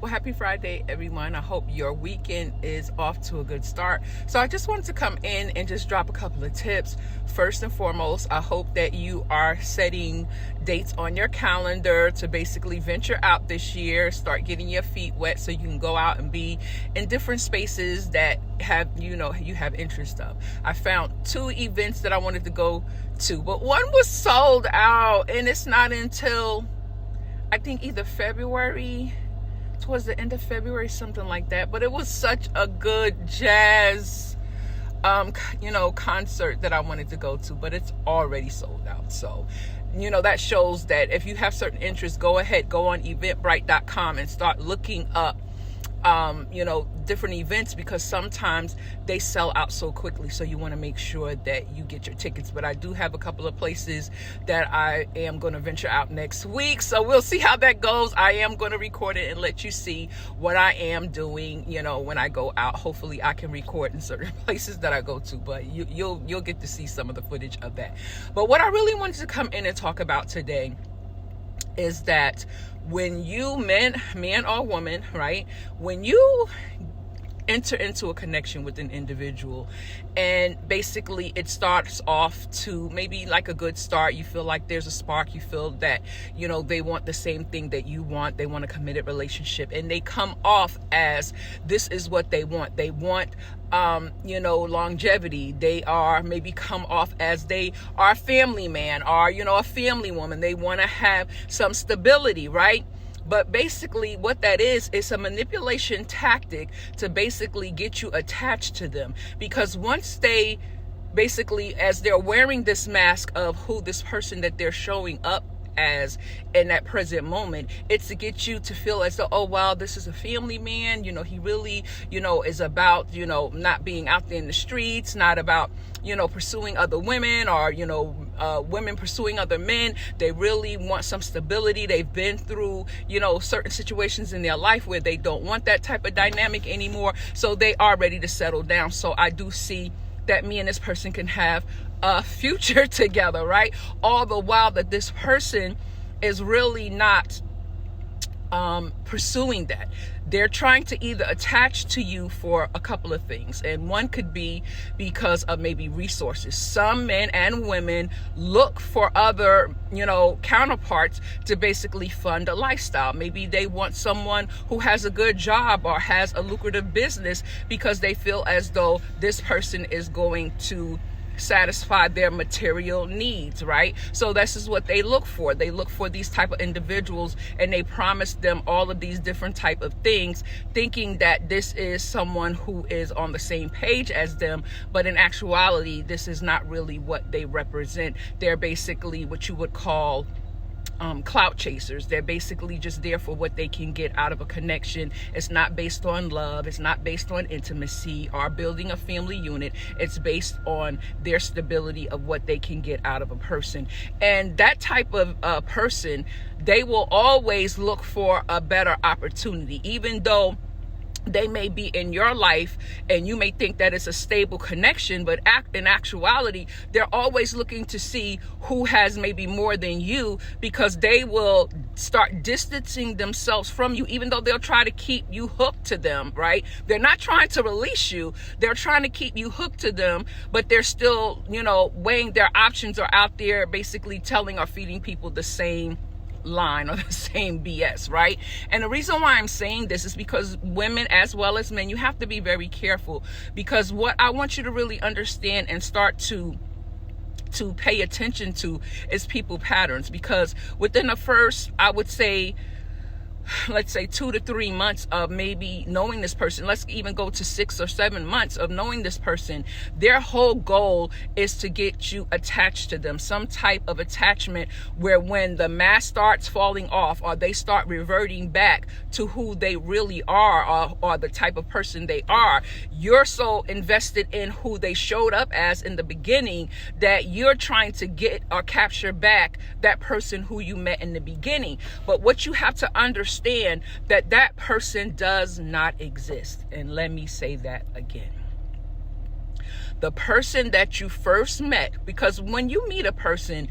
Well, happy Friday, everyone. I hope your weekend is off to a good start. So I just wanted to come in and just drop a couple of tips. First and foremost, I hope that you are setting dates on your calendar to basically venture out this year, start getting your feet wet so you can go out and be in different spaces that you have interest of. I found 2 events that I wanted to go to, but one was sold out, and it's not until I think either February, towards the end of February, something like that. But it was such a good jazz concert that I wanted to go to, but it's already sold out. So that shows that if you have certain interests, go ahead, go on eventbrite.com and start looking up different events, because sometimes they sell out so quickly. So you want to make sure that you get your tickets. But I do have a couple of places that I am going to venture out next week. So we'll see how that goes. I am going to record it and let you see what I am doing, when I go out. Hopefully I can record in certain places that I go to, but you'll get to see some of the footage of that. But what I really wanted to come in and talk about today is that when you, man or woman, right, when you enter into a connection with an individual, and basically it starts off to maybe like a good start, you feel like there's a spark, you feel that they want the same thing that you want, they want a committed relationship, and they come off as this is what they want longevity. They are maybe come off as they are a family man or a family woman. They want to have some stability, right? But basically what that is a manipulation tactic to basically get you attached to them. Because once they basically, as they're wearing this mask of who this person that they're showing up as in that present moment, it's to get you to feel as though, oh wow, this is a family man, he really is about not being out there in the streets, not about pursuing other women or women pursuing other men. They really want some stability. They've been through certain situations in their life where they don't want that type of dynamic anymore, so they are ready to settle down. So I do see that me and this person can have a future together, right? All the while that this person is really not pursuing that. They're trying to either attach to you for a couple of things, and one could be because of maybe resources. Some men and women look for other counterparts to basically fund a lifestyle. Maybe they want someone who has a good job or has a lucrative business because they feel as though this person is going to satisfy their material needs, right? So this is what they look for. They look for these type of individuals, and they promise them all of these different type of things, thinking that this is someone who is on the same page as them. But in actuality, this is not really what they represent. They're basically what you would call clout chasers. They're basically just there for what they can get out of a connection. It's not based on love. It's not based on intimacy or building a family unit. It's based on their stability of what they can get out of a person. And that type of person, they will always look for a better opportunity, even though they may be in your life and you may think that it's a stable connection, but in actuality, they're always looking to see who has maybe more than you, because they will start distancing themselves from you, even though they'll try to keep you hooked to them, right? They're not trying to release you. They're trying to keep you hooked to them, but they're still, weighing their options, or out there basically telling or feeding people the same line or the same BS, right? And the reason why I'm saying this is because women as well as men, you have to be very careful, because what I want you to really understand and start to pay attention to is people patterns. Because within the first, I would say, let's say 2 to 3 months of maybe knowing this person, let's even go to 6 or 7 months of knowing this person, their whole goal is to get you attached to them, some type of attachment where when the mask starts falling off, or they start reverting back to who they really are, or the type of person they are, you're so invested in who they showed up as in the beginning that you're trying to get or capture back that person who you met in the beginning. But what you have to understand, that person does not exist. And let me say that again. The person that you first met, because when you meet a person,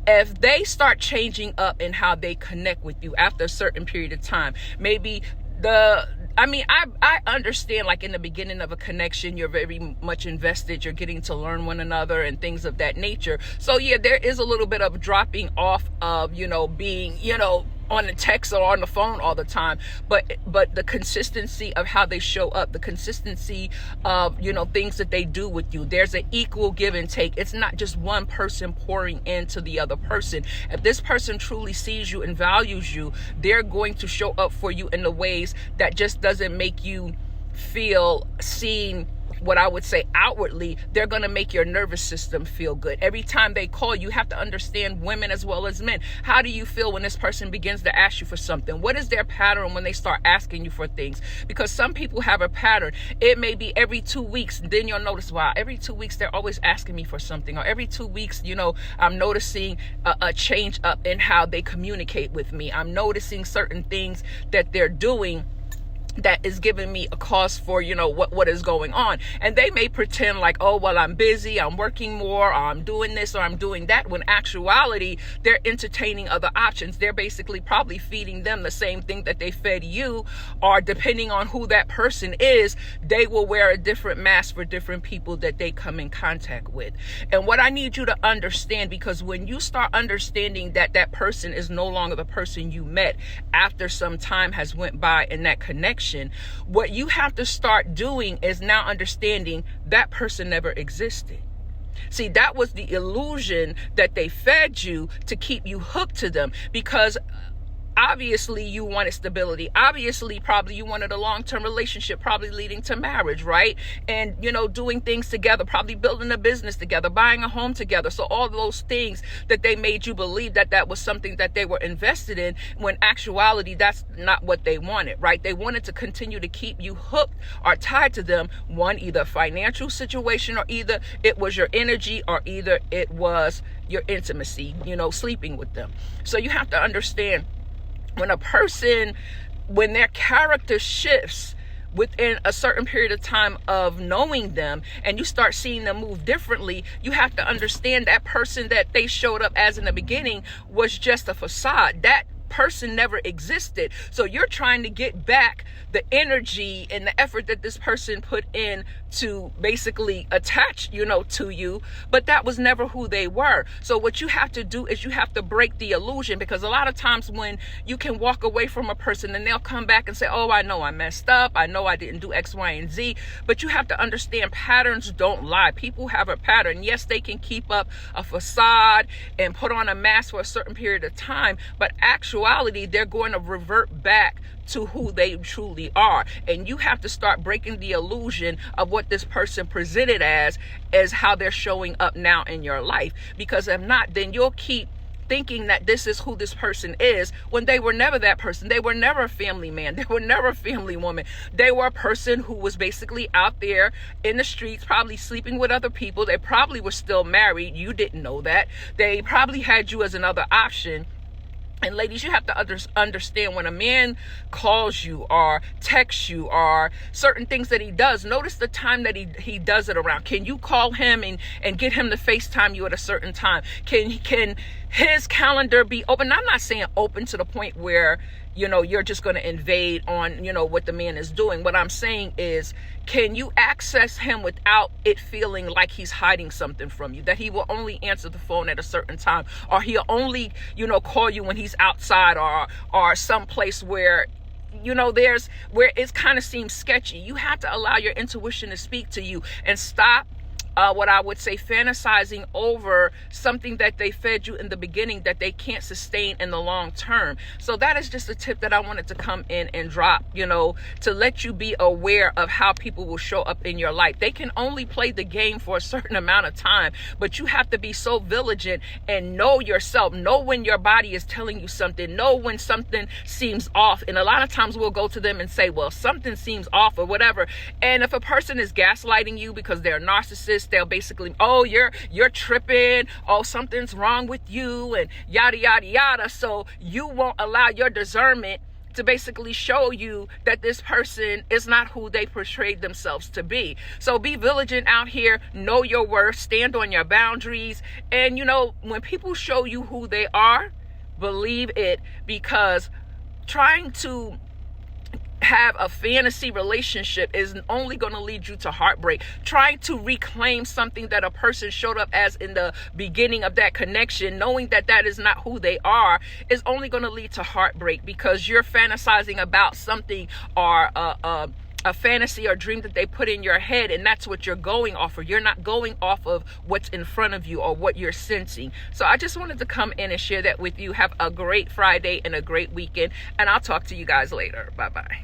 if they start changing up in how they connect with you after a certain period of time, maybe I understand, like, in the beginning of a connection, you're very much invested, you're getting to learn one another and things of that nature. So yeah, there is a little bit of dropping off of, being, on the text or on the phone all the time, but the consistency of how they show up, the consistency of, things that they do with you, there's an equal give and take. It's not just one person pouring into the other person. If this person truly sees you and values you, they're going to show up for you in the ways that just doesn't make you feel seen. What I would say outwardly, they're going to make your nervous system feel good. Every time they call, you have to understand, women as well as men. How do you feel when this person begins to ask you for something? What is their pattern when they start asking you for things? Because some people have a pattern. It may be every 2 weeks. Then you'll notice, wow, every 2 weeks, they're always asking me for something. Or every 2 weeks, I'm noticing a change up in how they communicate with me. I'm noticing certain things that they're doing that is giving me a cause for, what is going on. And they may pretend like, oh, well, I'm busy, I'm working more, or I'm doing this, or I'm doing that, when actuality, they're entertaining other options. They're basically probably feeding them the same thing that they fed you, or depending on who that person is, they will wear a different mask for different people that they come in contact with. And what I need you to understand, because when you start understanding that that person is no longer the person you met after some time has went by in that connection, what you have to start doing is now understanding that person never existed. See, that was the illusion that they fed you to keep you hooked to them, because obviously you wanted stability. Obviously, probably you wanted a long-term relationship, probably leading to marriage, right? And, doing things together, probably building a business together, buying a home together. So all those things that they made you believe that was something that they were invested in, when actuality, that's not what they wanted, right? They wanted to continue to keep you hooked or tied to them. One, either financial situation, or either it was your energy, or either it was your intimacy, sleeping with them. So you have to understand, when their character shifts within a certain period of time of knowing them, and you start seeing them move differently, you have to understand that person that they showed up as in the beginning was just a facade. That person never existed. So you're trying to get back the energy and the effort that this person put in to basically attach, to you, but that was never who they were. So what you have to do is you have to break the illusion, because a lot of times when you can walk away from a person and they'll come back and say, oh, I know I messed up, I know I didn't do X, Y, and Z, but you have to understand, patterns don't lie. People have a pattern. Yes, they can keep up a facade and put on a mask for a certain period of time, but actuality, they're going to revert back to who they truly are. And you have to start breaking the illusion of what this person presented as how they're showing up now in your life. Because if not, then you'll keep thinking that this is who this person is, when they were never that person. They were never a family man. They were never a family woman. They were a person who was basically out there in the streets, probably sleeping with other people. They probably were still married. You didn't know that. They probably had you as another option. And ladies, you have to understand, when a man calls you or texts you or certain things that he does, notice the time that he does it around. Can you call him and get him to FaceTime you at a certain time? Can his calendar be open? I'm not saying open to the point where, you're just going to invade on, what the man is doing. What I'm saying is, can you access him without it feeling like he's hiding something from you? That he will only answer the phone at a certain time, or he'll only, call you when he's outside, or someplace where, there's where it kind of seems sketchy. You have to allow your intuition to speak to you and stop what I would say fantasizing over something that they fed you in the beginning that they can't sustain in the long term. So that is just a tip that I wanted to come in and drop, to let you be aware of how people will show up in your life. They can only play the game for a certain amount of time, but you have to be so vigilant and know yourself. Know when your body is telling you something. Know when something seems off. And a lot of times we'll go to them and say, well, something seems off or whatever. And if a person is gaslighting you because they're a narcissist, they'll basically, oh, you're tripping, oh, something's wrong with you, and yada yada yada. So you won't allow your discernment to basically show you that this person is not who they portrayed themselves to be. So be vigilant out here, know your worth, stand on your boundaries. And when people show you who they are, believe it, because trying to have a fantasy relationship is only going to lead you to heartbreak. Trying to reclaim something that a person showed up as in the beginning of that connection, knowing that that is not who they are, is only going to lead to heartbreak, because you're fantasizing about something or a fantasy or dream that they put in your head, and that's what you're going off of. You're not going off of what's in front of you or what you're sensing. So I just wanted to come in and share that with you. Have a great Friday and a great weekend, and I'll talk to you guys later. Bye-bye.